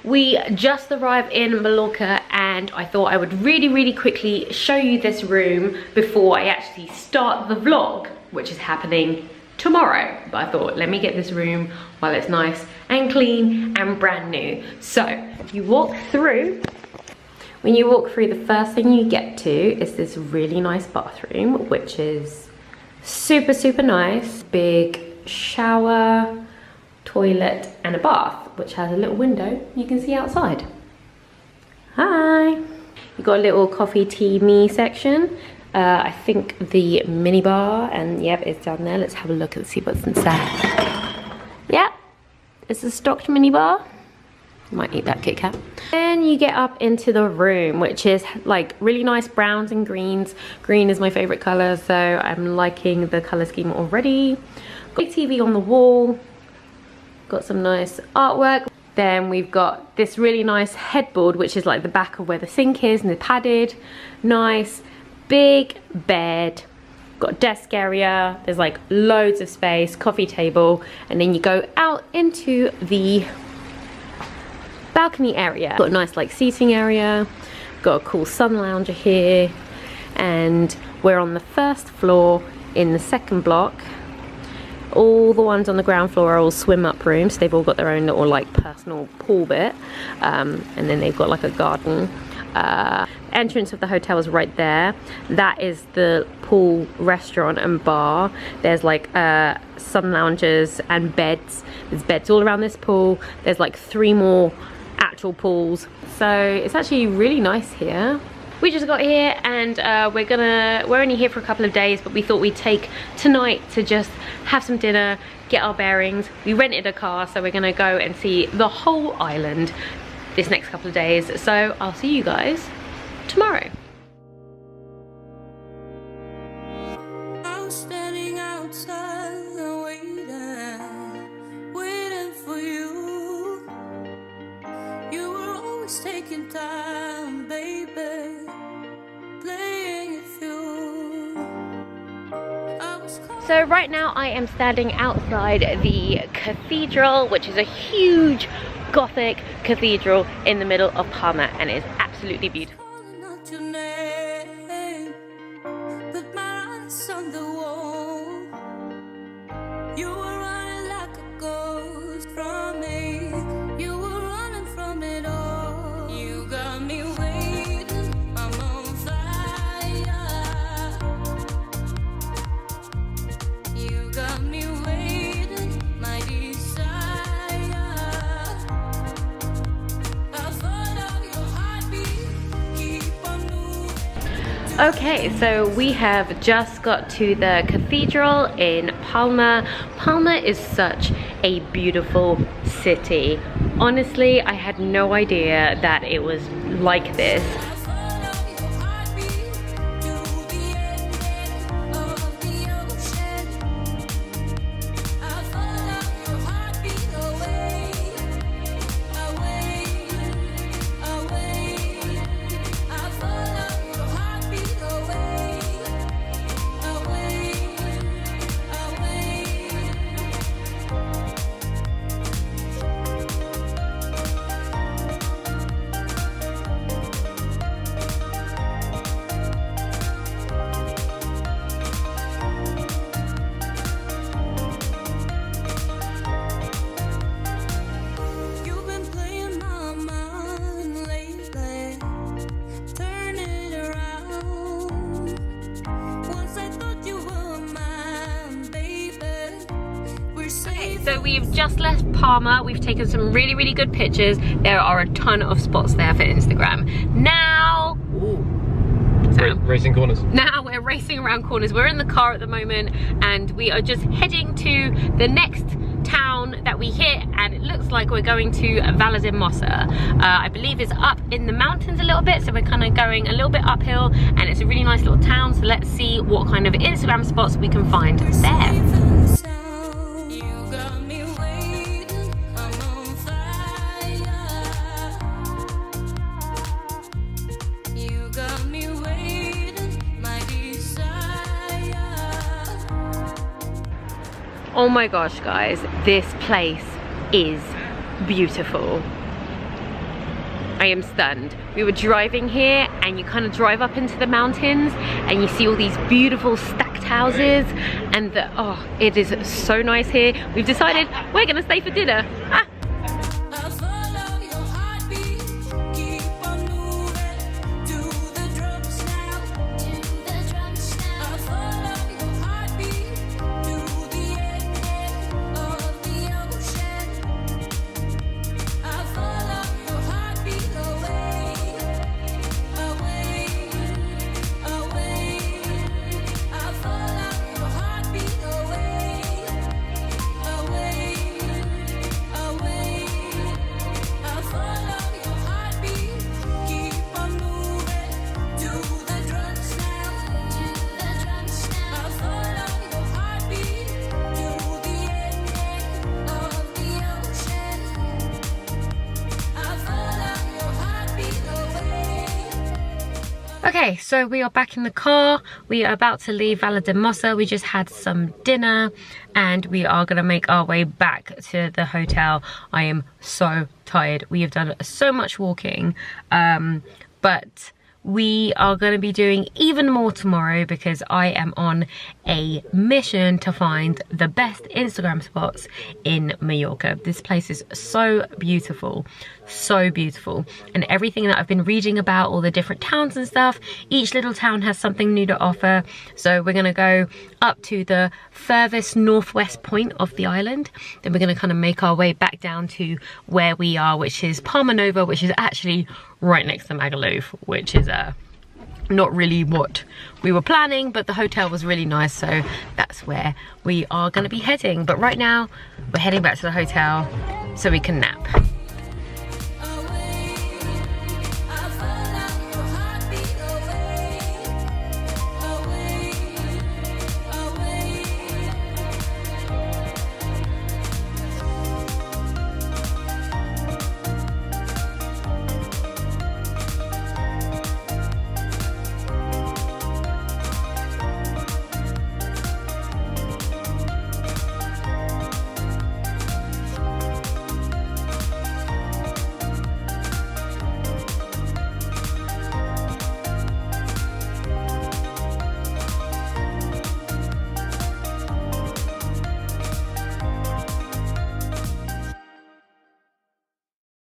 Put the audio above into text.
We just arrived in Mallorca and I thought I would really quickly show you this room before I actually start the vlog, which is happening tomorrow. But I thought, let me get this room while it's nice and clean and brand new. So you walk through. When you walk through, the first thing you get to is this really nice bathroom, which is super nice. Big shower, toilet and a bath, which has a little window you can see outside. Hi! You got a little coffee, tea, me section. I think the mini bar, and yep, it's down there. Let's have a look and see what's inside. Yep, it's a stocked mini bar. Might eat that Kit Kat. Then you get up into the room, which is like really nice browns and greens. Green is my favorite color, so I'm liking the color scheme already. Got a TV on the wall. Got some nice artwork. Then we've got this really nice headboard, which is like the back of where the sink is, and it's padded. Nice big bed. Got a desk area. There's like loads of space, coffee table, and then you go out into the balcony area. Got a nice like seating area. Got a cool sun lounger here, and we're on the first floor in the second block. All the ones on the ground floor are all swim up rooms. They've all got their own little like personal pool bit, and then they've got like a garden. Entrance of the hotel is right there. That is the pool, restaurant and bar. There's like sun lounges and beds. There's beds all around this pool. There's like 3 more actual pools, so it's actually really nice here. We just got here and we're only here for a couple of days, but we thought we'd take tonight to just have some dinner, get our bearings. We rented a car, so we're gonna go and see the whole island this next couple of days. So I'll see you guys tomorrow. I'm standing outside waiting for you. You were always taking time, baby. So right now I am standing outside the cathedral, which is a huge Gothic cathedral in the middle of Palma, and it is absolutely beautiful. Okay, so we have just got to the cathedral in Palma. Palma is such a beautiful city. Honestly, I had no idea that it was like this. So we've just left Palma. We've taken some really good pictures. There are a ton of spots there for Instagram. Now, racing corners. Now we're racing around corners. We're in the car at the moment and we are just heading to the next town that we hit, and it looks like we're going to Valdemossa. I believe it's up in the mountains a little bit, so we're kind of going a little bit uphill, and it's a really nice little town. So let's see what kind of Instagram spots we can find there. Oh my gosh, guys, this place is beautiful. I am stunned. We were driving here and you kind of drive up into the mountains and you see all these beautiful stacked houses, and oh, it is so nice here. We've decided we're gonna stay for dinner. Ah. Okay, so we are back in the car. We are about to leave Palma De Mallorca. We just had some dinner and we are gonna make our way back to the hotel. I am so tired. We have done so much walking, but we are going to be doing even more tomorrow because I am on a mission to find the best Instagram spots in Mallorca. This place is so beautiful, and everything that I've been reading about, all the different towns and stuff, each little town has something new to offer. So we're going to go up to the furthest northwest point of the island, then we're going to kind of make our way back down to where we are, which is Palma Nova, which is actually right next to Magaluf, which is not really what we were planning, but the hotel was really nice, so that's where we are going to be heading. But right now we're heading back to the hotel so we can nap.